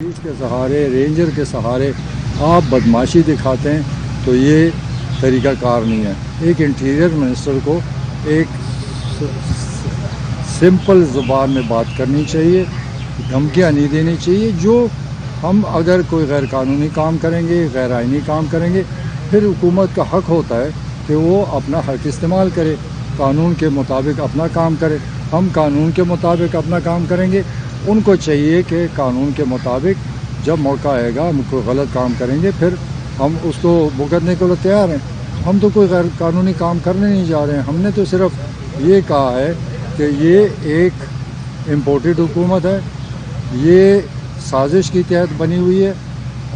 Police के सहारे, ranger के सहारे आप बदमाशी दिखाते हैं तो ये तरीका कार नहीं है। एक इंटीरियर मिनिस्टर को एक सिंपल ज़ुबान में बात करनी चाहिए, धमकियाँ नहीं देनी चाहिए। जो हम अगर कोई गैर कानूनी काम करेंगे, गैर आइनी काम करेंगे, फिर हुकूमत का हक़ होता है कि वो अपना हक़ इस्तेमाल करे, कानून के मुताबिक अपना काम करे। हम कानून के मुताबिक अपना काम करेंगे, उनको चाहिए कि कानून के मुताबिक जब मौका आएगा हम कोई गलत काम करेंगे फिर हम उसको भुगतने के लिए तैयार हैं। हम तो कोई गैर कानूनी काम करने नहीं जा रहे हैं। हमने तो सिर्फ ये कहा है कि ये एक इम्पोर्टेड हुकूमत है, ये साजिश की तहत बनी हुई है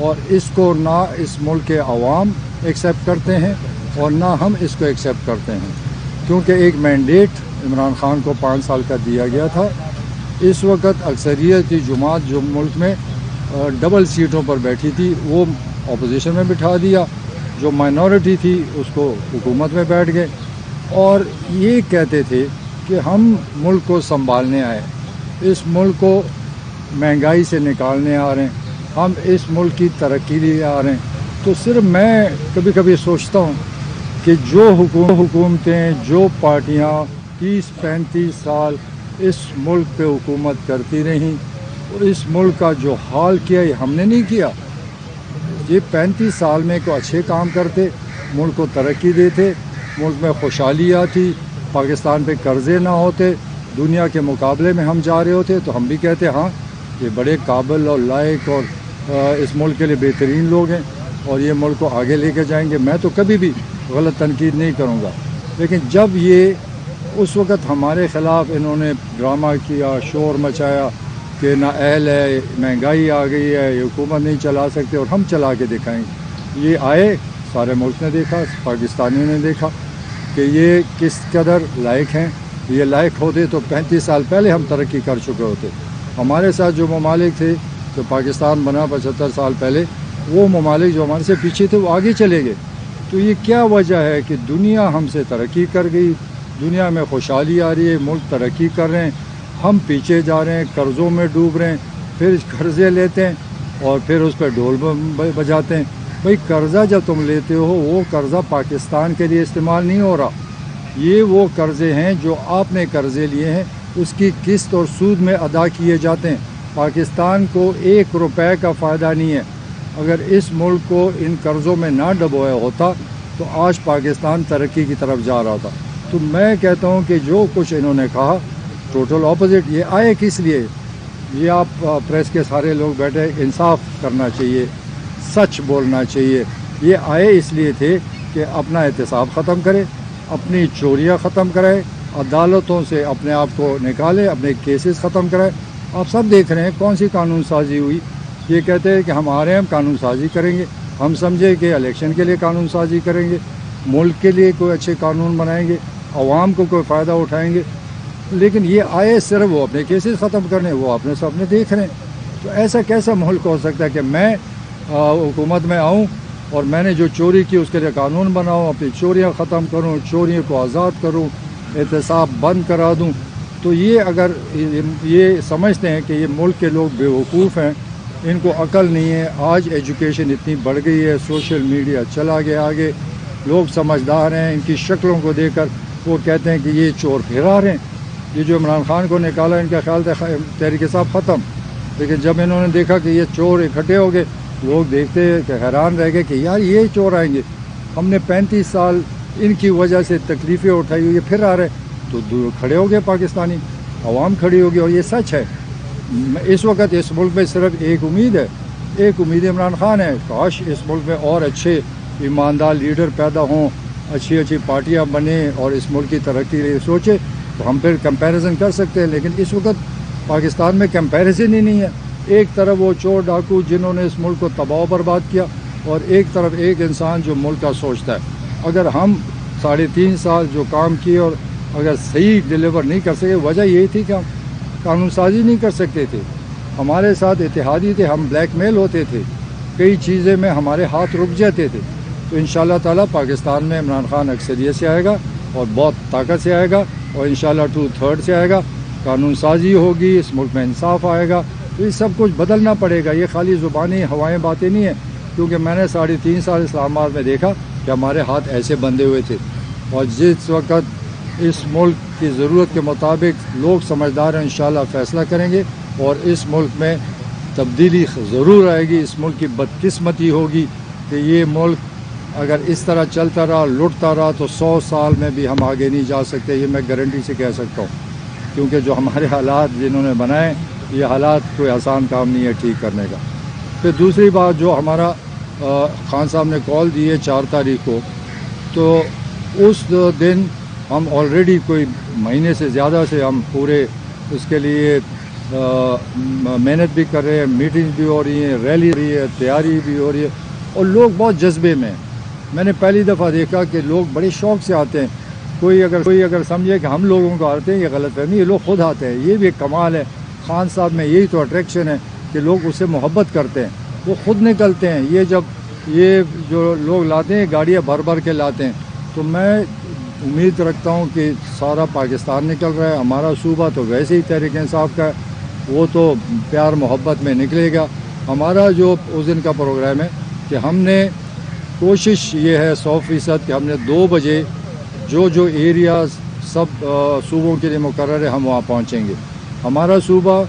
और इसको ना इस मुल्क के अवाम एक्सेप्ट करते हैं और ना हम इसको एक्सेप्ट करते हैं, क्योंकि एक मैंडेट इमरान खान को 5 साल का दिया गया था। इस वक्त अक्सरियती जमात जो मुल्क में डबल सीटों पर बैठी थी वो अपोजिशन में बिठा दिया, जो माइनॉरिटी थी उसको हुकूमत में बैठ गए और ये कहते थे कि हम मुल्क को संभालने आए, इस मुल्क को महंगाई से निकालने आ रहे हैं, हम इस मुल्क की तरक्की लिए आ रहे हैं। तो सिर्फ मैं कभी कभी सोचता हूँ कि जो हुकूमतें, जो पार्टियाँ 30-35 साल इस मुल्क पे हुकूमत करती रहीं और इस मुल्क का जो हाल किया ये हमने नहीं किया। ये 35 साल में को अच्छे काम करते, मुल्क को तरक्की देते, मुल्क में खुशहाली आती, पाकिस्तान पे कर्ज़े ना होते, दुनिया के मुकाबले में हम जा रहे होते तो हम भी कहते हाँ ये बड़े काबिल और लायक और इस मुल्क के लिए बेहतरीन लोग हैं और ये मुल्क को आगे लेके जाएंगे। मैं तो कभी भी गलत तनकीद नहीं करूँगा, लेकिन जब ये उस वक़्त हमारे ख़िलाफ़ इन्होंने ड्रामा किया, शोर मचाया कि ना अहल है, महंगाई आ गई है, ये हुकूमत नहीं चला सकते और हम चला के दिखाएंगे। ये आए, सारे मुल्क ने देखा, पाकिस्तानियों ने देखा कि ये किस कदर लायक हैं। ये लायक होते तो 35 साल पहले हम तरक्की कर चुके होते। हमारे साथ जो ममालिक थे, जो पाकिस्तान बना 75 साल पहले, वो ममालिक जो हमारे से पीछे थे वो आगे चले गए। तो ये क्या वजह है कि दुनिया हमसे तरक्की कर गई, दुनिया में खुशहाली आ रही है, मुल्क तरक्की कर रहे हैं, हम पीछे जा रहे हैं, कर्ज़ों में डूब रहे हैं, फिर कर्ज़े लेते हैं और फिर उस पर ढोल बजाते हैं। भाई कर्ज़ा जब तुम लेते हो वो कर्ज़ा पाकिस्तान के लिए इस्तेमाल नहीं हो रहा, ये वो कर्ज़े हैं जो आपने कर्ज़े लिए हैं उसकी किस्त और सूद में अदा किए जाते हैं। पाकिस्तान को 1 रुपये का फ़ायदा नहीं है। अगर इस मुल्क को इन कर्ज़ों में ना डबोया होता तो आज पाकिस्तान तरक्की की तरफ जा रहा था। तो मैं कहता हूँ कि जो कुछ इन्होंने कहा टोटल ऑपोजिट। ये आए किस लिए? ये आप प्रेस के सारे लोग बैठे, इंसाफ करना चाहिए, सच बोलना चाहिए। ये आए इसलिए थे कि अपना एहतसाब ख़त्म करे, अपनी चोरियाँ ख़त्म कराए, अदालतों से अपने आप को निकाले, अपने केसेस ख़त्म कराए। आप सब देख रहे हैं कौन सी कानून साजी हुई। ये कहते हैं कि हम आ रहे हैं, हम कानून साजी करेंगे। हम समझे कि इलेक्शन के लिए कानून साजी करेंगे, मुल्क के लिए कोई अच्छे कानून बनाएंगे, आवाम को कोई फ़ायदा उठाएंगे, लेकिन ये आए सिर्फ वो अपने केसेस ख़त्म करने, वो अपने सामने देख रहे हैं। तो ऐसा कैसा मुल्क हो सकता है कि मैं हुकूमत में आऊँ और मैंने जो चोरी की उसके लिए कानून बनाऊँ, अपनी चोरियाँ ख़त्म करूँ, चोरियों को आज़ाद करूँ, एहतसाब बंद करा दूँ। तो ये अगर ये समझते हैं कि ये मुल्क के लोग बेवकूफ़ हैं, इनको अकल नहीं है। आज एजुकेशन इतनी बढ़ गई है, सोशल मीडिया चला गया आगे, लोग समझदार हैं। इनकी शक्लों को देखकर वो कहते हैं कि ये चोर फिरार हैं। ये जो इमरान खान को निकाला, इनका ख्याल था तहरीक इंसाफ ख़त्म, लेकिन जब इन्होंने देखा कि ये चोर इकट्ठे हो गए, लोग देखते कि हैरान रह गए कि यार ये चोर आएंगे, हमने 35 साल इनकी वजह से तकलीफ़ें उठाई हुई, ये फिर आ रहे। तो खड़े हो गए, पाकिस्तानी अवाम खड़ी होगी। और ये सच है, इस वक्त इस मुल्क में सिर्फ एक उम्मीद है, एक उम्मीद इमरान खान है। काश इस मुल्क में और अच्छे ईमानदार लीडर पैदा हों, अच्छी अच्छी पार्टियाँ बने और इस मुल्क की तरक्की के लिए सोचे तो हम फिर कंपैरिजन कर सकते हैं। लेकिन इस वक्त पाकिस्तान में कंपैरिजन ही नहीं है। एक तरफ वो चोर डाकू जिन्होंने इस मुल्क को तबाह बर्बाद किया और एक तरफ एक इंसान जो मुल्क का सोचता है। अगर हम 3.5 साल जो काम किए और अगर सही डिलीवर नहीं कर सके, वजह यही थी कि हम कानून साजी नहीं कर सकते थे, हमारे साथ इत्तेहादी थे, हम ब्लैकमेल होते थे, कई चीज़ें में हमारे हाथ रुक जाते थे। तो इंशाअल्लाह ताला पाकिस्तान में इमरान खान अक्सरियत से आएगा और बहुत ताकत से आएगा और इंशाअल्लाह 2/3 से आएगा। कानून साजी होगी, इस मुल्क में इंसाफ आएगा تو یہ سب کچھ بدلنا پڑے گا. یہ خالی زبانی ہوائیں باتیں نہیں ہیں, کیونکہ میں نے 3.5 سال اسلام آباد میں دیکھا کہ ہمارے ہاتھ ایسے بندھے ہوئے تھے. اور جس وقت اس ملک کی ضرورت کے مطابق لوگ سمجھدار ہیں, انشاءاللہ فیصلہ کریں گے اور اس ملک میں تبدیلی ضرور آئے گی. اس ملک کی بدقسمتی ہوگی کہ یہ ملک اگر اس طرح چلتا رہا, لٹتا رہا, تو 100 سال میں بھی ہم آگے نہیں جا سکتے. یہ میں گارنٹی سے کہہ سکتا ہوں, کیونکہ جو ہمارے حالات جنہوں نے بنائے, یہ حالات کوئی آسان کام نہیں ہے ٹھیک کرنے کا. پھر دوسری بات, جو ہمارا خان صاحب نے کال دی ہے 4 تاریخ کو, تو اس دن ہم آلریڈی کوئی مہینے سے زیادہ سے ہم پورے اس کے لیے محنت بھی کر رہے ہیں, میٹنگ بھی ہو رہی ہیں, ریلی ہو رہی ہے, تیاری بھی ہو رہی ہے, اور لوگ بہت جذبے میں ہیں. میں نے پہلی دفعہ دیکھا کہ لوگ بڑے شوق سے آتے ہیں. کوئی اگر سمجھے کہ ہم لوگوں کو آتے ہیں, یہ غلط فہمی, یہ لوگ خود آتے ہیں. یہ بھی ایک کمال ہے خان صاحب میں, یہی تو اٹریکشن ہے کہ لوگ اس سے محبت کرتے ہیں, وہ خود نکلتے ہیں. یہ جو لوگ لاتے ہیں گاڑیاں بھر کے لاتے ہیں, تو میں امید رکھتا ہوں کہ سارا پاکستان نکل رہا ہے. ہمارا صوبہ تو ویسے ہی تحریک انصاف کا ہے, وہ تو پیار محبت میں نکلے گا. ہمارا جو اس دن کا پروگرام ہے کہ ہم نے کوشش یہ ہے 100% کہ ہم نے 2 بجے جو ایریاز سب صوبوں کے لیے مقرر ہے ہم وہاں پہنچیں گے. ہمارا صوبہ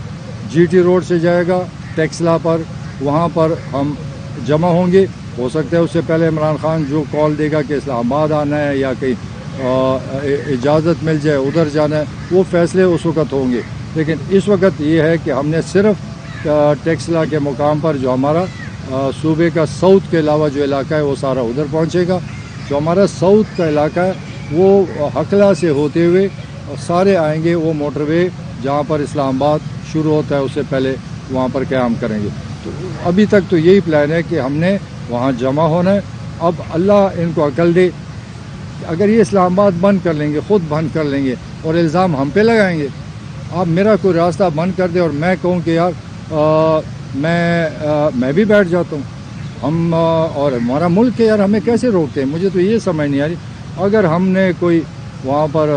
جی ٹی روڈ سے جائے گا ٹیکسلا پر, وہاں پر ہم جمع ہوں گے. ہو سکتا ہے اس سے پہلے عمران خان جو کال دے گا کہ اسلام آباد آنا ہے یا کہیں اجازت مل جائے ادھر جانا ہے, وہ فیصلے اس وقت ہوں گے. لیکن اس وقت یہ ہے کہ ہم نے صرف ٹیکسلا کے مقام پر جو ہمارا صوبے کا ساؤتھ کے علاوہ جو علاقہ ہے وہ سارا ادھر پہنچے گا. جو ہمارا ساؤتھ کا علاقہ ہے وہ حقلہ سے ہوتے ہوئے سارے آئیں گے. وہ موٹر وے جہاں پر اسلام آباد شروع ہوتا ہے اس سے پہلے وہاں پر قیام کریں گے. تو ابھی تک تو یہی پلان ہے کہ ہم نے وہاں جمع ہونا ہے. اب اللہ ان کو عقل دے, اگر یہ اسلام آباد بند کر لیں گے, خود بند کر لیں گے اور الزام ہم پہ لگائیں گے. آپ میرا کوئی راستہ بند کر دے اور میں کہوں کہ یار میں بھی بیٹھ جاتا ہوں, ہم اور ہمارا ملک ہے یار, ہمیں کیسے روکتے ہیں؟ مجھے تو یہ سمجھ نہیں آ رہی. اگر ہم نے کوئی وہاں پر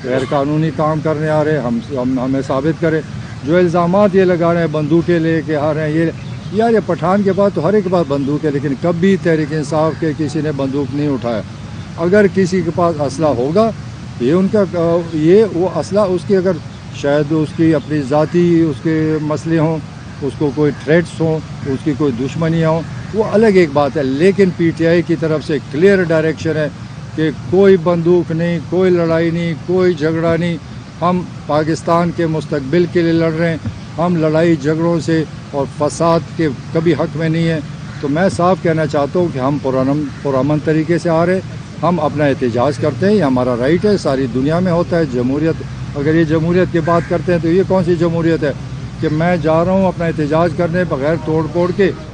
غیر قانونی کام کرنے آ رہے, ہمیں ثابت کرے. جو الزامات یہ لگا رہے ہیں بندوقیں لے کے آ رہے ہیں, یہ پٹھان کے پاس تو ہر ایک کے پاس بندوق ہے, لیکن کبھی تحریک انصاف کے کسی نے بندوق نہیں اٹھایا. اگر کسی کے پاس اسلحہ ہوگا, یہ ان کا وہ اسلحہ اس کی, اگر شاید اس کی اپنی ذاتی اس کے مسئلے ہوں, اس کو کوئی تھریٹس ہوں, اس کی کوئی دشمنیاں ہوں, وہ الگ ایک بات ہے. لیکن پی ٹی آئی کی طرف سے کلیئر ڈائریکشن ہے کہ کوئی بندوق نہیں, کوئی لڑائی نہیں, کوئی جھگڑا نہیں. ہم پاکستان کے مستقبل کے لیے لڑ رہے ہیں. ہم لڑائی جھگڑوں سے اور فساد کے کبھی حق میں نہیں ہیں. تو میں صاف کہنا چاہتا ہوں کہ ہم پرامن طریقے سے آ رہے, ہم اپنا احتجاج کرتے ہیں, یہ ہمارا رائٹ ہے, ساری دنیا میں ہوتا ہے. جمہوریت, اگر یہ جمہوریت کی بات کرتے ہیں تو یہ کون سی جمہوریت ہے کہ میں جا رہا ہوں اپنا احتجاج کرنے بغیر توڑ پھوڑ کے